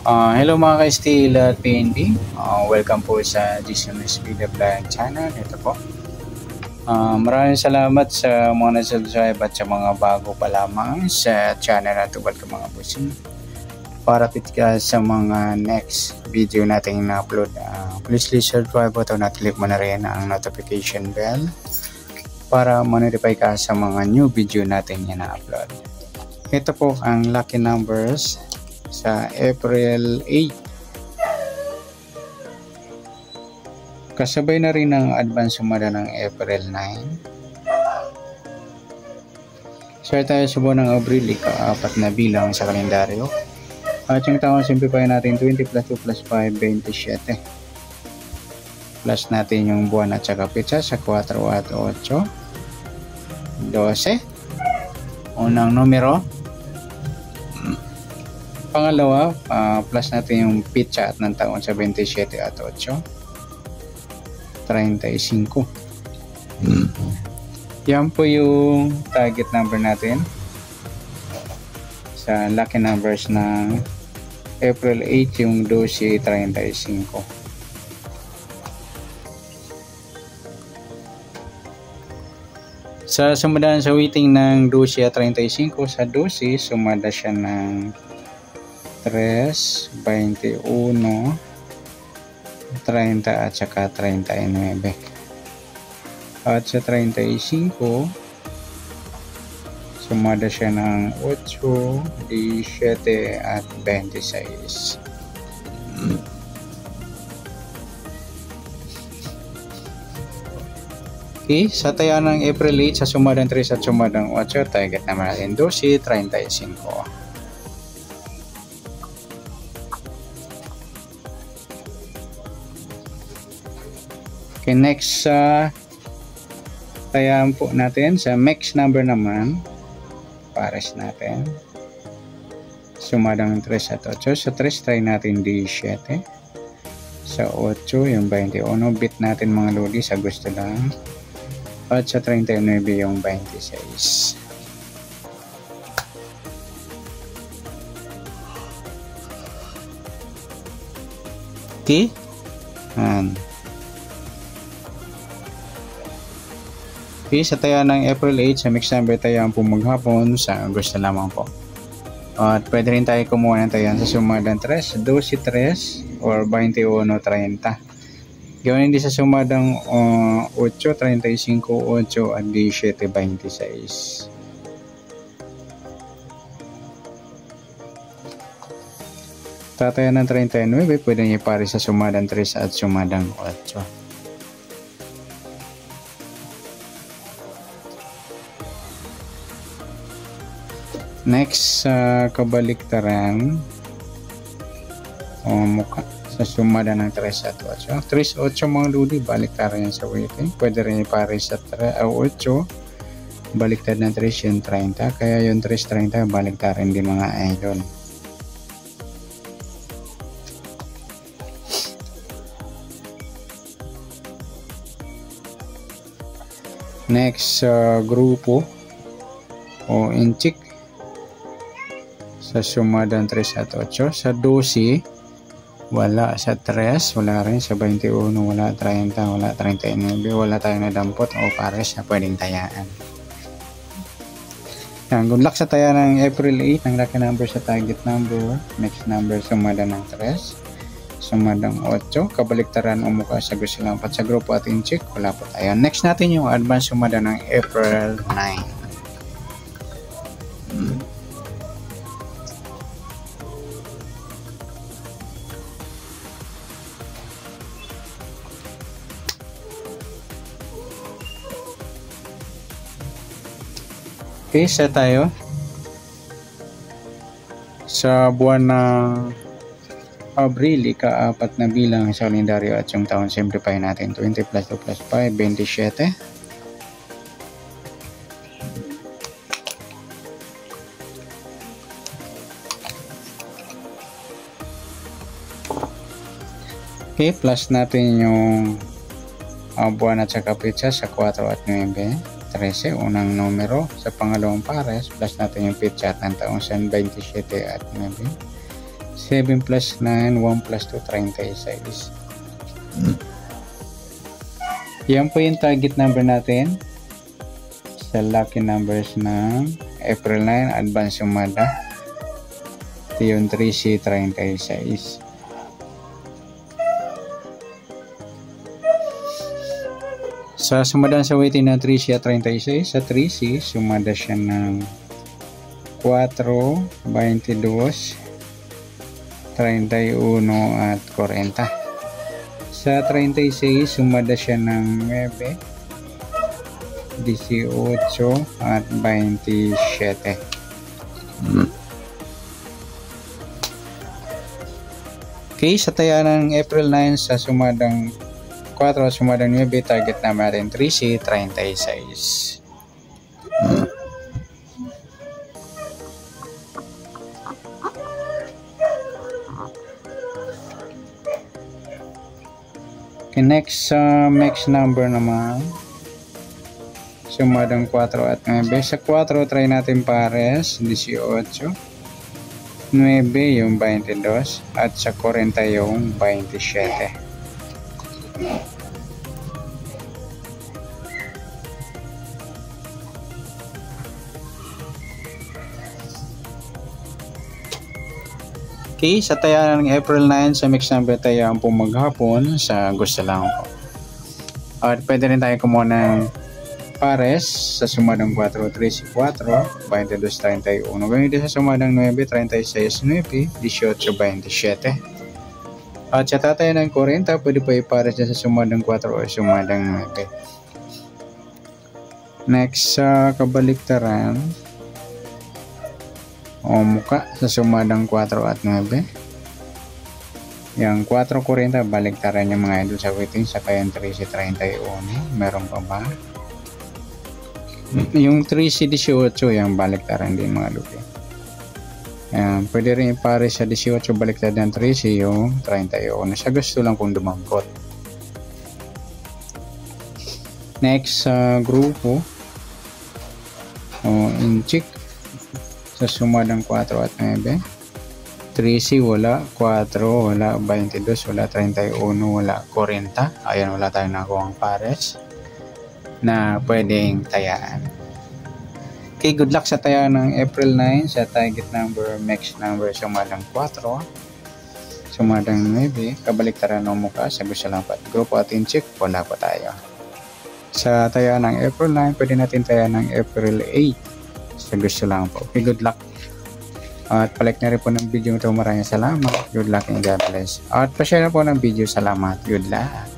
Hello mga ka-Steel at PNB. Welcome po sa GCMS Video Vlog Channel. Ito po. Maraming salamat sa mga nag-subscribe at sa mga bago pa lamang sa channel na tubad ka mga busing. Para ka sa mga next video natin na-upload. Please subscribe button at click mo na rin ang notification bell para ma-notify ka sa mga new video natin na-upload. Ito po ang lucky numbers sa April 8. Kasabay na rin ang advance sumada ng April 9. Share tayo sa buwan ng Abril, ika-4 na bilang sa kalendaryo. At yung taon, simplify natin 20 plus 2 plus 5, 27. Plus natin yung buwan at saka pitsa sa 4 at 8. 12. Unang numero. Pangalawa, plus natin yung pitsa at ng taon sa 27 at 8. 35. Yan po yung target number natin sa lucky numbers ng April 8, yung 12-35. Sa sumadaan sa waiting ng 12 at 35, sa 12 sumada siya ng 3, 21, 30 at saka 39. At sa 35 sumada siya ng 8, 17 at 26. Okay, sa taya ng April 8 sa sumadang 3 at sumadang 8, target naman natin 12, 35. Okay, next sa tayaan po natin sa max number naman, pares natin sumadang 3 at 8. Sa 3 try natin 17, sa 8 yung 21, bit natin mga lodi sa gusto lang, at sa 39 yung 26. Okay, okay, sa taya ng April 8, sa mix number tayaan po maghapon sa gusto lamang po. At pwede rin tayo kumuha ng tayaan sa sumadang 3, 12, 3 or 21, 30. Gawin din sa sumadang 8, 35, 8 at 17, 26. Tatayan ng 39, pwede nyo pare sa sumadang 3 at sumadang 8. Next, sa kabaliktaran o mukha sa sumada ng 3 at 8. 3, 8 mga ludi, baliktaran yan sa waiting. Pwede rin ipare sa 8, baliktad ng 3 yung 30. Kaya yung 3, 30, baliktaran din mga idol. Next, grupo o inchik sa sumadang 3 at 8. Sa 12 wala, sa 3 wala rin, sa 21 wala, 30 wala, 39 wala tayong nadampot o pares na pwedeng tayaan. Yan, good luck sa taya ng April 8. Ang lucky number sa target number, next number sumadang ng 3, sumadang 8, kabaliktaran o mukha sa gusto lang pat sa grupo at inchik, wala po tayo. Next natin yung advance sumadang ng April 9. Okay, set tayo sa buwan ng Abril, ika-4 na bilang sa kalendaryo at yung taon, simplify natin 20 plus 2 plus 5, 27. Okay, plus natin yung buwan at saka pitsa sa 4 at 9. 13, unang numero. Sa pangalawang pares, plus natin yung pitchat ng taong 27 at 9. 7 plus 9, 1 plus 2, 36. Yan po yung target number natin sa lucky numbers ng April 9, advance sumada. Ito yung 3C36. Sa sumada sa weighting ng 3C36, sa 3C, sumada siya ng 4, 22, 31 at 40. Sa 36, sumada siya ng 9, 18 at 27. Okay, sa taya ng April 9 sa sumadang 4, sumadang 9, target naman natin 3C36. Okay, next number naman, sumadang 4 at 9. Sa 4, try natin pares, 18, 9 yung 22, at sa 40 yung 27. Okay, sa taya ng April 9 sa mix number tayo ang po maghapon sa gusto lang po. At pwede rin tayo kumuha ng pares sa sumadang 4, 3, 4, 22, 31. Ganyan din sa sumadang 9, 36, 9, 18, 27. At sa tataya ng 40, pwede pa ipares sa sumadang 4 o sumadang 9. Next, sa kabaliktaran, o muka sa sumadang 4 at 9. Yung 4.40 baliktaran yung mga idol sa weighting sa kayang 3C31. Meron pa ba? Yung 3C18 yung baliktaran din mga lupi. Pwede rin ipare sa 18 baliktaran ng 3C yung 31. Sa gusto lang kung dumangkot. Next sa grupo o inchik sa sumadang 4 at 9. 3C wala, 4 wala, 22 wala, 31 wala, 40. Ayan, wala tayong nakuha ang pares na pwedeng tayaan. Okay, good luck sa tayaan ng April 9 sa target number, max number, sumadang 4, sumadang 9, kabaliktaran ng mukha sa gusto lang pat. Grupo at inchik, wala pa tayo. Sa tayaan ng April 9, pwede natin tayaan ng April 8. So gusto lang po. Okay, good luck. At palike na rin po ng video ito. Maraming salamat. Good luck and God bless. At pa-share na po ng video. Salamat. Good luck.